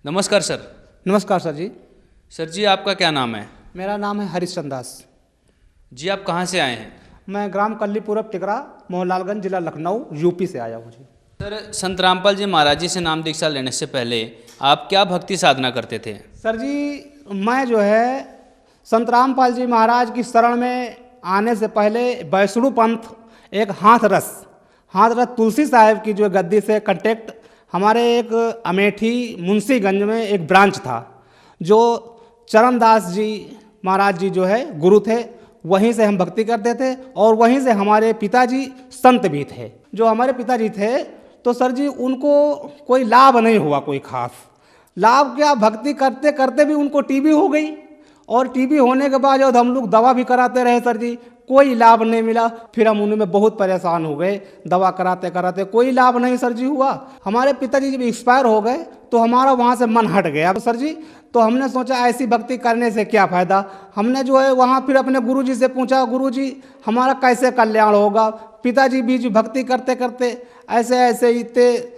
नमस्कार सर। नमस्कार सर जी। सर जी, आपका क्या नाम है? मेरा नाम है हरिश्चंद्र दास। जी, आप कहाँ से आए हैं? मैं ग्राम कल्लीपुरब टिकरा, मोहनलालगंज, जिला लखनऊ, यूपी से आया हूँ जी। सर, संत रामपाल जी महाराज जी से नाम दीक्षा लेने से पहले आप क्या भक्ति साधना करते थे? सर जी, मैं जो है संत रामपाल जी महाराज की शरण में आने से पहले वैष्णु पंथ एक हाथरस तुलसी साहिब की जो गद्दी से कंटेक्ट हमारे एक अमेठी मुंशीगंज में एक ब्रांच था, जो चरणदास जी महाराज जी जो है गुरु थे। वहीं से हम भक्ति करते थे और वहीं से हमारे पिताजी संत भी थे। जो हमारे पिताजी थे तो सर जी उनको कोई लाभ नहीं हुआ, कोई खास लाभ क्या, भक्ति करते करते भी उनको टीबी हो गई और टीबी होने के बाद जब हम लोग दवा भी कराते रहे सर जी, कोई लाभ नहीं मिला। फिर हम उनमें बहुत परेशान हो गए, दवा कराते कराते कोई लाभ नहीं सर जी हुआ। हमारे पिताजी जब एक्सपायर हो गए तो हमारा वहाँ से मन हट गया सर जी। तो हमने सोचा ऐसी भक्ति करने से क्या फ़ायदा। हमने जो है वहाँ फिर अपने गुरुजी से पूछा, गुरुजी हमारा कैसे कल्याण होगा। पिताजी भी जो भक्ति करते करते ऐसे ऐसे इतने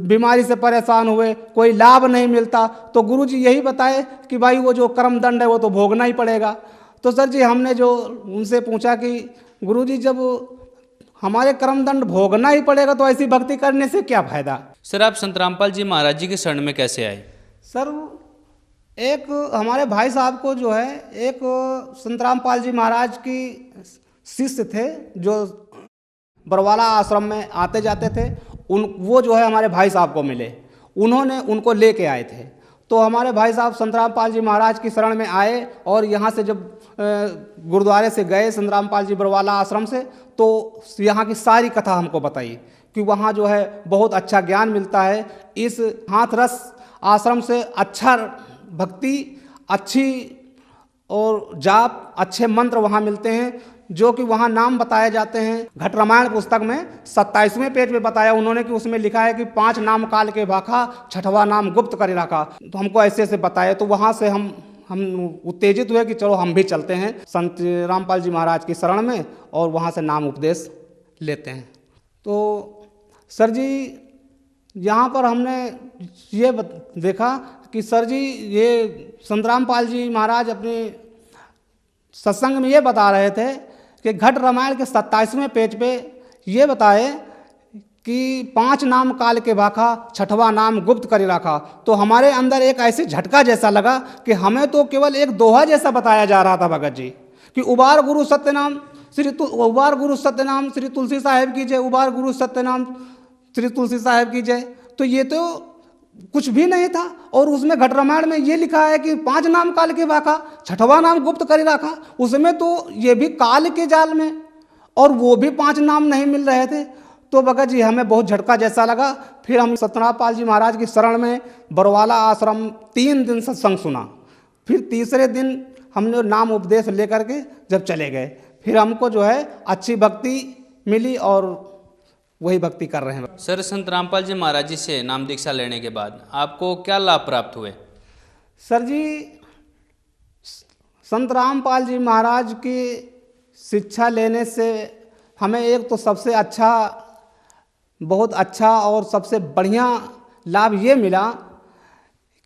बीमारी से परेशान हुए, कोई लाभ नहीं मिलता। तो गुरुजी यही बताए कि भाई वो जो कर्म दंड है वो तो भोगना ही पड़ेगा। तो सर जी हमने जो उनसे पूछा कि गुरुजी जब हमारे कर्म दंड भोगना ही पड़ेगा तो ऐसी भक्ति करने से क्या फ़ायदा। सर, आप संत रामपाल जी महाराज जी के शरण में कैसे आए? सर, एक हमारे भाई साहब को जो है एक संत रामपाल जी महाराज की शिष्य थे जो बरवाला आश्रम में आते जाते थे। वो जो है हमारे भाई साहब को मिले, उन्होंने उनको लेके आए थे। तो हमारे भाई साहब संत रामपाल जी महाराज की शरण में आए और यहाँ से जब गुरुद्वारे से गए संत रामपाल जी बरवाला आश्रम से, तो यहाँ की सारी कथा हमको बताई कि वहाँ जो है बहुत अच्छा ज्ञान मिलता है। इस हाथरस आश्रम से अच्छा भक्ति, अच्छी और जाप, अच्छे मंत्र वहाँ मिलते हैं, जो कि वहाँ नाम बताए जाते हैं। घट रामायण पुस्तक में 27वें पेज में बताया उन्होंने कि उसमें लिखा है कि 5 नाम काल के भाखा, 6वां नाम गुप्त कर रखा। तो हमको ऐसे ऐसे बताया, तो वहाँ से हम उत्तेजित हुए कि चलो हम भी चलते हैं संत रामपाल जी महाराज की शरण में और वहाँ से नाम उपदेश लेते हैं। तो सर जी यहाँ पर हमने ये देखा कि सर जी ये संत रामपाल जी महाराज अपने सत्संग में ये बता रहे थे कि घट रामायण के 27वें पेज पे ये बताए कि 5 नाम काल के भाखा, 6वां नाम गुप्त कर रखा। तो हमारे अंदर एक ऐसी झटका जैसा लगा कि हमें तो केवल एक दोहा जैसा बताया जा रहा था भगत जी कि उबार गुरु सत्यनाम श्री तुलसी साहेब की जय, उबार गुरु सत्यनाम श्री तुलसी साहेब की जय। तो ये तो कुछ भी नहीं था। और उसमें घट रामायण में ये लिखा है कि 5 नाम काल के भाखा, 6वां नाम गुप्त कर रखा। उसमें तो ये भी काल के जाल में और वो भी 5 नाम नहीं मिल रहे थे। तो भगत जी हमें बहुत झटका जैसा लगा। फिर हम संत रामपाल जी महाराज की शरण में बरवाला आश्रम 3 दिन सत्संग सुना। फिर तीसरे दिन हमने नाम उपदेश लेकर के जब चले गए, फिर हमको जो है अच्छी भक्ति मिली और वही भक्ति कर रहे हैं। सर, संत रामपाल जी महाराज जी से नाम दीक्षा लेने के बाद आपको क्या लाभ प्राप्त हुए? सर जी, संत रामपाल जी महाराज की शिक्षा लेने से हमें एक तो सबसे अच्छा, बहुत अच्छा और सबसे बढ़िया लाभ ये मिला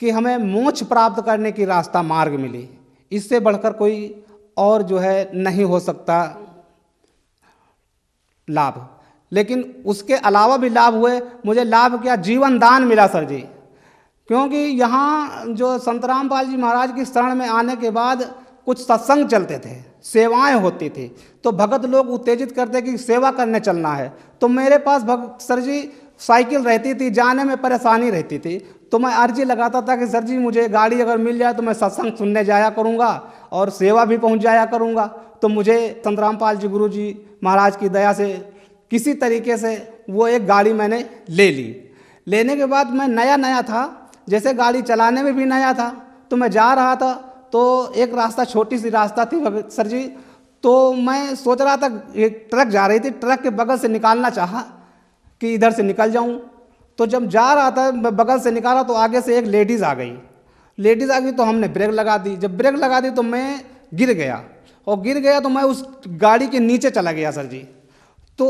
कि हमें मोक्ष प्राप्त करने की रास्ता मार्ग मिली। इससे बढ़कर कोई और जो है नहीं हो सकता लाभ। लेकिन उसके अलावा भी लाभ हुए। मुझे लाभ क्या, जीवन दान मिला सर जी। क्योंकि यहाँ जो संत रामपाल जी महाराज की शरण में आने के बाद कुछ सत्संग चलते थे, सेवाएं होती थी, तो भगत लोग उत्तेजित करते कि सेवा करने चलना है। तो मेरे पास सर जी साइकिल रहती थी, जाने में परेशानी रहती थी। तो मैं अर्जी लगाता था कि सर जी मुझे गाड़ी अगर मिल जाए तो मैं सत्संग सुनने जाया करूँगा और सेवा भी पहुँच जाया करूँगा। तो मुझे संत रामपाल जी गुरु जी महाराज की दया से किसी तरीके से वो एक गाड़ी मैंने ले ली। लेने के बाद मैं नया था, जैसे गाड़ी चलाने में भी नया था। तो मैं जा रहा था तो एक रास्ता, छोटी सी रास्ता थी सर जी। तो मैं सोच रहा था, एक ट्रक जा रही थी, ट्रक के बगल से निकालना चाहा कि इधर से निकल जाऊं। तो जब जा रहा था बगल से निकाला तो आगे से एक लेडीज़ आ गई। तो हमने ब्रेक लगा दी। जब ब्रेक लगा दी तो मैं गिर गया तो मैं उस गाड़ी के नीचे चला गया सर जी। तो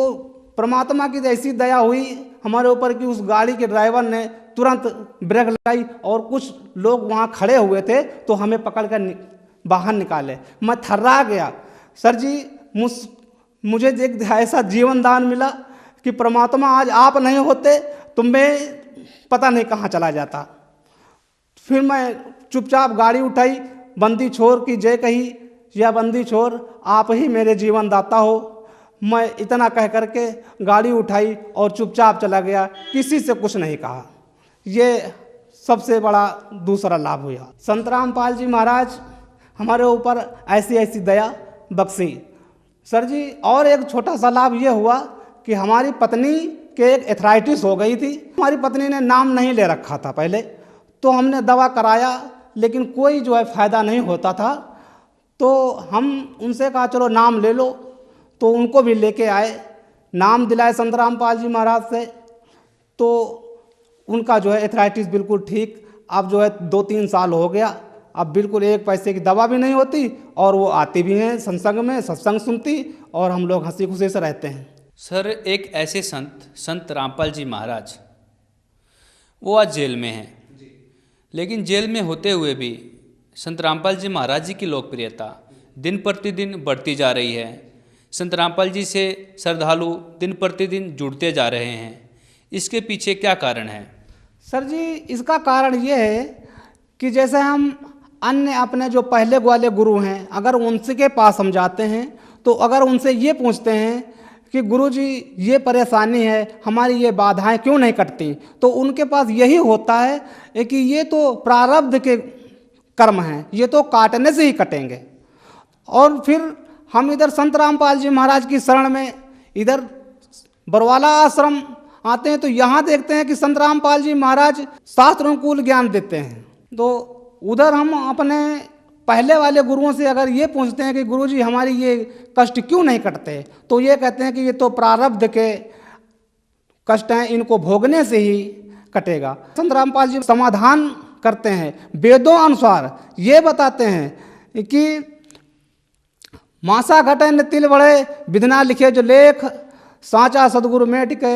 परमात्मा की ऐसी दया हुई हमारे ऊपर कि उस गाड़ी के ड्राइवर ने तुरंत ब्रेक लगाई और कुछ लोग वहाँ खड़े हुए थे तो हमें पकड़ कर बाहर निकाले। मैं थर्रा गया। सर जी, मुझे एक ऐसा जीवन दान मिला कि परमात्मा आज आप नहीं होते तो मैं पता नहीं कहाँ चला जाता। फिर मैं चुपचाप गाड़ी उठाई, बंदी छोर की जय कही, या बंदी छोर आप ही मेरे जीवन दाता हो। मैं इतना कह करके गाड़ी उठाई और चुपचाप चला गया, किसी से कुछ नहीं कहा। ये सबसे बड़ा दूसरा लाभ हुआ। संत रामपाल जी महाराज हमारे ऊपर ऐसी ऐसी दया बख्शी। सर जी, और एक छोटा सा लाभ ये हुआ कि हमारी पत्नी के एक एथराइटिस हो गई थी। हमारी पत्नी ने नाम नहीं ले रखा था पहले, तो हमने दवा कराया लेकिन कोई जो है फ़ायदा नहीं होता था। तो हम उनसे कहा चलो नाम ले लो, तो उनको भी लेके आए, नाम दिलाए संत रामपाल जी महाराज से। तो उनका जो है एथराइटिस बिल्कुल ठीक, अब जो है 2-3 साल हो गया। अब बिल्कुल एक पैसे की दवा भी नहीं होती और वो आती भी हैं सत्संग में, सत्संग सुनती और हम लोग हंसी खुशी से रहते हैं। सर, एक ऐसे संत रामपाल जी महाराज, वो आज जेल में हैं, लेकिन जेल में होते हुए भी संत रामपाल जी महाराज जी की लोकप्रियता दिन प्रतिदिन बढ़ती जा रही है। संत रामपाल जी से श्रद्धालु दिन प्रतिदिन जुड़ते जा रहे हैं। इसके पीछे क्या कारण है? सर जी, इसका कारण ये है कि जैसे हम अन्य अपने जो पहले वाले गुरु हैं, अगर उनके पास हम जाते हैं तो अगर उनसे ये पूछते हैं कि गुरु जी ये परेशानी है, हमारी ये बाधाएं क्यों नहीं कटती, तो उनके पास यही होता है कि ये तो प्रारब्ध के कर्म हैं, ये तो काटने से ही कटेंगे। और फिर हम इधर संत रामपाल जी महाराज की शरण में इधर बरवाला आश्रम आते हैं तो यहाँ देखते हैं कि संत रामपाल जी महाराज शास्त्रानुकूल ज्ञान देते हैं। तो उधर हम अपने पहले वाले गुरुओं से अगर ये पूछते हैं कि गुरु जी हमारी ये कष्ट क्यों नहीं कटते, तो ये कहते हैं कि ये तो प्रारब्ध के कष्ट हैं, इनको भोगने से ही कटेगा। संत रामपाल जी समाधान करते हैं, वेदों अनुसार ये बताते हैं कि मासा घटे न तिल बढ़े, विधना लिखे जो लेख, साचा सदगुरु मेट के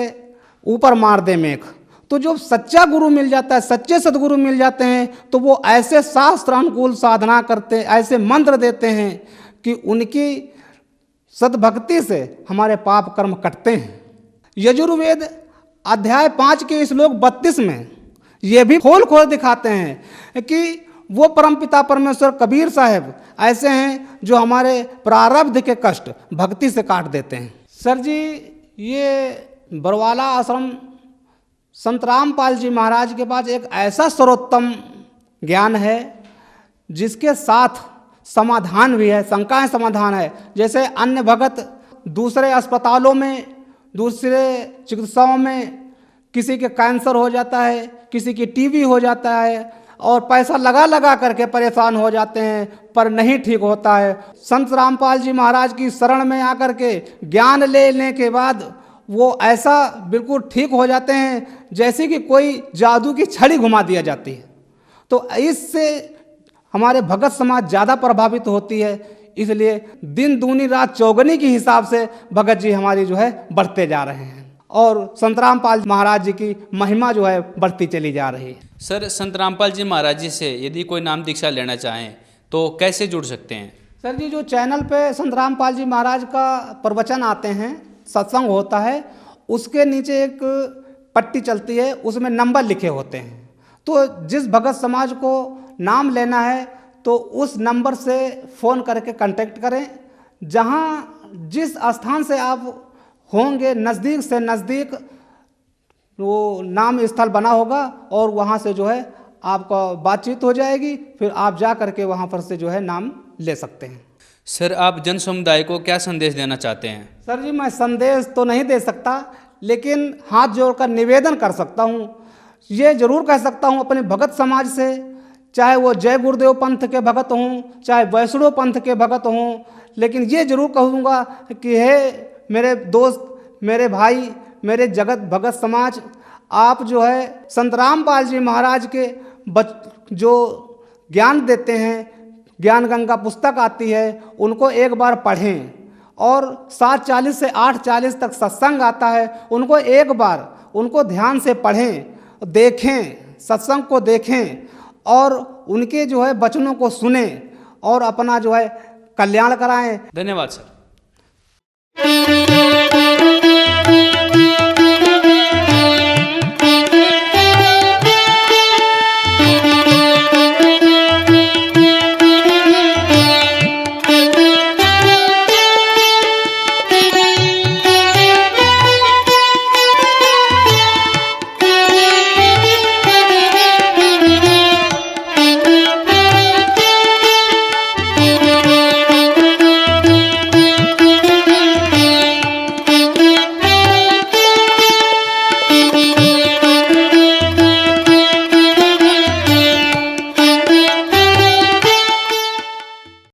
ऊपर मार दे मेख। तो जो सच्चा गुरु मिल जाता है, सच्चे सदगुरु मिल जाते हैं, तो वो ऐसे शास्त्र अनुकूल साधना करते, ऐसे मंत्र देते हैं कि उनकी सद्भक्ति से हमारे पाप कर्म कटते हैं। यजुर्वेद अध्याय 5 के श्लोक 32 में ये भी खोल खोल दिखाते हैं कि वो परमपिता परमेश्वर कबीर साहब ऐसे हैं जो हमारे प्रारब्ध के कष्ट भक्ति से काट देते हैं। सर जी, ये बरवाला आश्रम संत रामपाल जी महाराज के पास एक ऐसा सर्वोत्तम ज्ञान है जिसके साथ समाधान भी है, शंकाएं समाधान है। जैसे अन्य भगत दूसरे अस्पतालों में, दूसरे चिकित्साओं में किसी के कैंसर हो जाता है, किसी की टीबी हो जाता है और पैसा लगा लगा करके परेशान हो जाते हैं पर नहीं ठीक होता है। संत रामपाल जी महाराज की शरण में आकर के ज्ञान लेने के बाद वो ऐसा बिल्कुल ठीक हो जाते हैं जैसे कि कोई जादू की छड़ी घुमा दिया जाती है। तो इससे हमारे भगत समाज ज़्यादा प्रभावित होती है, इसलिए दिन दूनी रात चौगनी के हिसाब से भगत जी हमारी जो है बढ़ते जा रहे हैं और संत रामपाल महाराज जी की महिमा जो है बढ़ती चली जा रही है। सर, संत रामपाल जी महाराज जी से यदि कोई नाम दीक्षा लेना चाहें तो कैसे जुड़ सकते हैं? सर जी, जो चैनल पे संत रामपाल जी महाराज का प्रवचन आते हैं, सत्संग होता है, उसके नीचे एक पट्टी चलती है, उसमें नंबर लिखे होते हैं। तो जिस भगत समाज को नाम लेना है तो उस नंबर से फ़ोन करके कांटेक्ट करें। जहाँ जिस स्थान से आप होंगे नज़दीक से नज़दीक वो नाम स्थल बना होगा और वहाँ से जो है आपका बातचीत हो जाएगी, फिर आप जा करके वहाँ पर से जो है नाम ले सकते हैं। सर, आप जन समुदाय को क्या संदेश देना चाहते हैं? सर जी, मैं संदेश तो नहीं दे सकता, लेकिन हाथ जोड़कर निवेदन कर सकता हूँ। ये जरूर कह सकता हूँ अपने भगत समाज से, चाहे वो जय गुरुदेव पंथ के भगत हों, चाहे वैष्णव पंथ के भगत हों, लेकिन ये जरूर कहूँगा कि हे मेरे दोस्त, मेरे भाई, मेरे जगत भगत समाज, आप जो है संत रामपाल जी महाराज के जो ज्ञान देते हैं, ज्ञान गंगा पुस्तक आती है, उनको एक बार पढ़ें। और 7:40 से 8:40 तक सत्संग आता है, उनको एक बार उनको ध्यान से पढ़ें देखें, सत्संग को देखें और उनके जो है वचनों को सुने और अपना जो है कल्याण कराएं। धन्यवाद सर।